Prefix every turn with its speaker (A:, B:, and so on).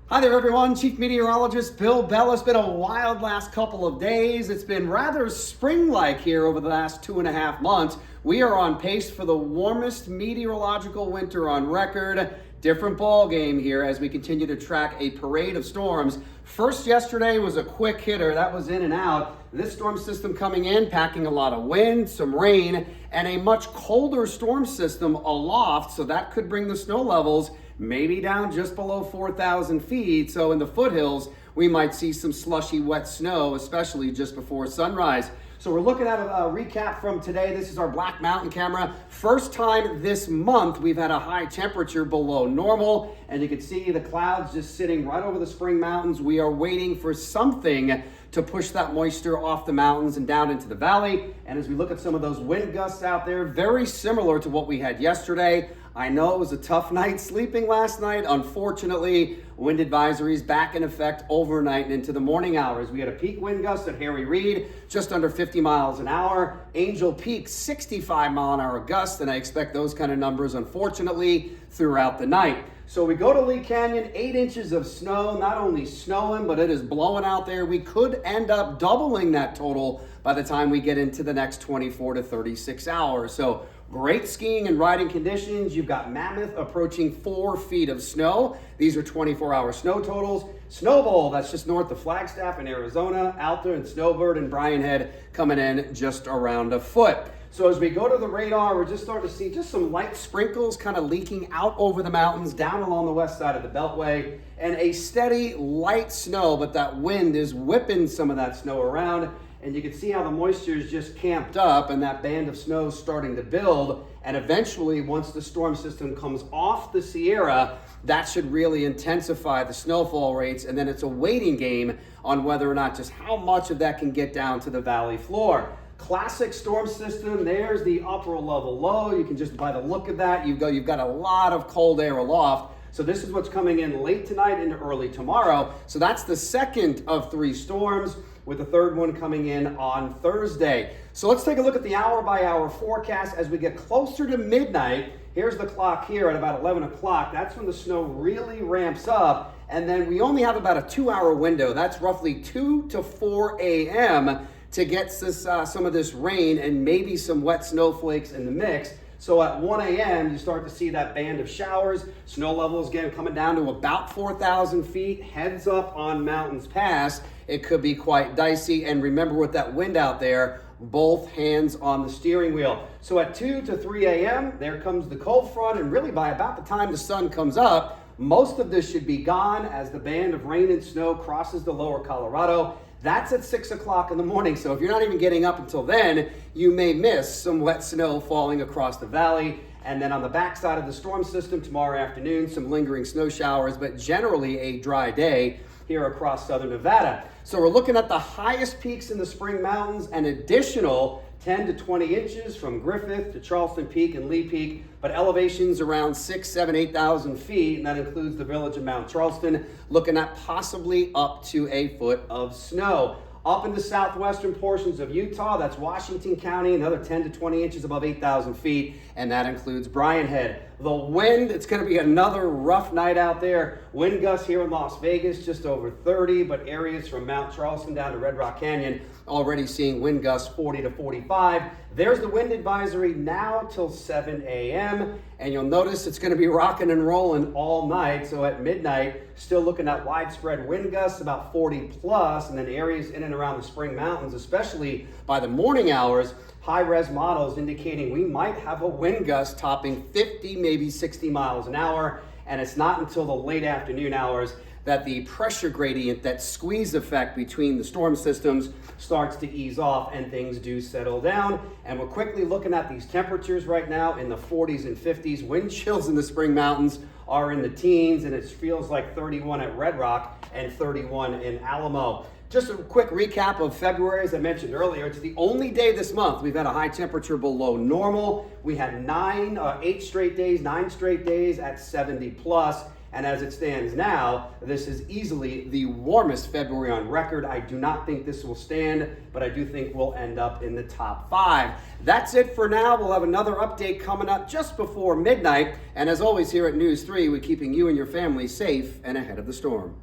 A: Hi there, everyone. Chief Meteorologist Bill Bellis. Been a wild last couple of days. It's been rather spring-like here over the last 2.5 months. We are on pace for the warmest meteorological winter on record. Different ball game here as we continue to track a parade of storms. First yesterday was a quick hitter. That was in and out. This storm system coming in, packing a lot of wind, some rain, and a much colder storm system aloft, so that could bring the snow levels maybe down just below 4,000 feet. So in the foothills, we might see some slushy wet snow, especially just before sunrise. So we're looking at a recap from today. This is our Black Mountain camera. First time this month we've had a high temperature below normal, and you can see the clouds just sitting right over the spring mountains. We are waiting for something to push that moisture off the mountains and down into the valley. And as we look at some of those wind gusts out there, very similar to what we had yesterday. I know it was a tough night sleeping last night. Unfortunately, wind advisories back in effect overnight and into the morning hours. We had a peak wind gust at Harry Reid, just under 50 miles an hour. Angel Peak, 65 mile an hour gusts, and I expect those kind of numbers, unfortunately, throughout the night. So we go to Lee Canyon, 8 inches of snow, not only snowing, but it is blowing out there. We could end up doubling that total by the time we get into the next 24 to 36 hours. So great skiing and riding conditions. You've got Mammoth approaching 4 feet of snow. These are 24-hour snow totals. Snowbowl, that's just north of Flagstaff in Arizona. Alta and Snowbird and Bryan Head coming in just around a foot. So as we go to the radar, we're just starting to see just some light sprinkles kind of leaking out over the mountains down along the west side of the Beltway, and a steady light snow, but that wind is whipping some of that snow around. And you can see how the moisture is just camped up and that band of snow is starting to build. And eventually, once the storm system comes off the Sierra, that should really intensify the snowfall rates. And then it's a waiting game on whether or not just how much of that can get down to the valley floor. Classic storm system. There's the upper level low. You can just, by the look of that, you've got a lot of cold air aloft. So this is what's coming in late tonight into early tomorrow. So that's the second of 3 storms, with the third one coming in on Thursday. So let's take a look at the hour-by-hour forecast as we get closer to midnight. Here's the clock here at about 11 o'clock. That's when the snow really ramps up. And then we only have about a 2-hour window. That's roughly 2 to 4 a.m. to get some of this rain and maybe some wet snowflakes in the mix. So at 1 a.m., you start to see that band of showers. Snow levels again coming down to about 4,000 feet. Heads up on Mountains Pass. It could be quite dicey. And remember, with that wind out there, both hands on the steering wheel. So at 2 to 3 a.m., there comes the cold front. And really by about the time the sun comes up, most of this should be gone as the band of rain and snow crosses the lower Colorado. That's at 6 o'clock in the morning. So if you're not even getting up until then, you may miss some wet snow falling across the valley. And then on the backside of the storm system tomorrow afternoon, some lingering snow showers, but generally a dry day here across southern Nevada. So we're looking at the highest peaks in the Spring Mountains, an additional 10 to 20 inches from Griffith to Charleston Peak and Lee Peak, but elevations around 6, 7, 8,000 feet, and that includes the village of Mount Charleston, looking at possibly up to a foot of snow. Up in the southwestern portions of Utah, that's Washington County, another 10 to 20 inches above 8,000 feet, and that includes Bryan Head. The wind, it's going to be another rough night out there. Wind gusts here in Las Vegas, just over 30, but areas from Mount Charleston down to Red Rock Canyon, already seeing wind gusts 40 to 45. There's the wind advisory now till 7 a.m. And you'll notice it's going to be rocking and rolling all night. So at midnight, still looking at widespread wind gusts, about 40 plus, and then areas in and around the Spring Mountains, especially by the morning hours, high-res models indicating we might have a wind gust topping 50, maybe 60 miles an hour. And it's not until the late afternoon hours that the pressure gradient, that squeeze effect between the storm systems, starts to ease off and things do settle down. And we're quickly looking at these temperatures right now in the 40s and 50s. Wind chills in the Spring Mountains are in the teens, and it feels like 31 at Red Rock and 31 in Alamo. Just a quick recap of February. As I mentioned earlier, it's the only day this month we've had a high temperature below normal. We had 9 straight days at 70 plus. And as it stands now, this is easily the warmest February on record. I do not think this will stand, but I do think we'll end up in the top 5. That's it for now. We'll have another update coming up just before midnight. And as always here at News 3, we're keeping you and your family safe and ahead of the storm.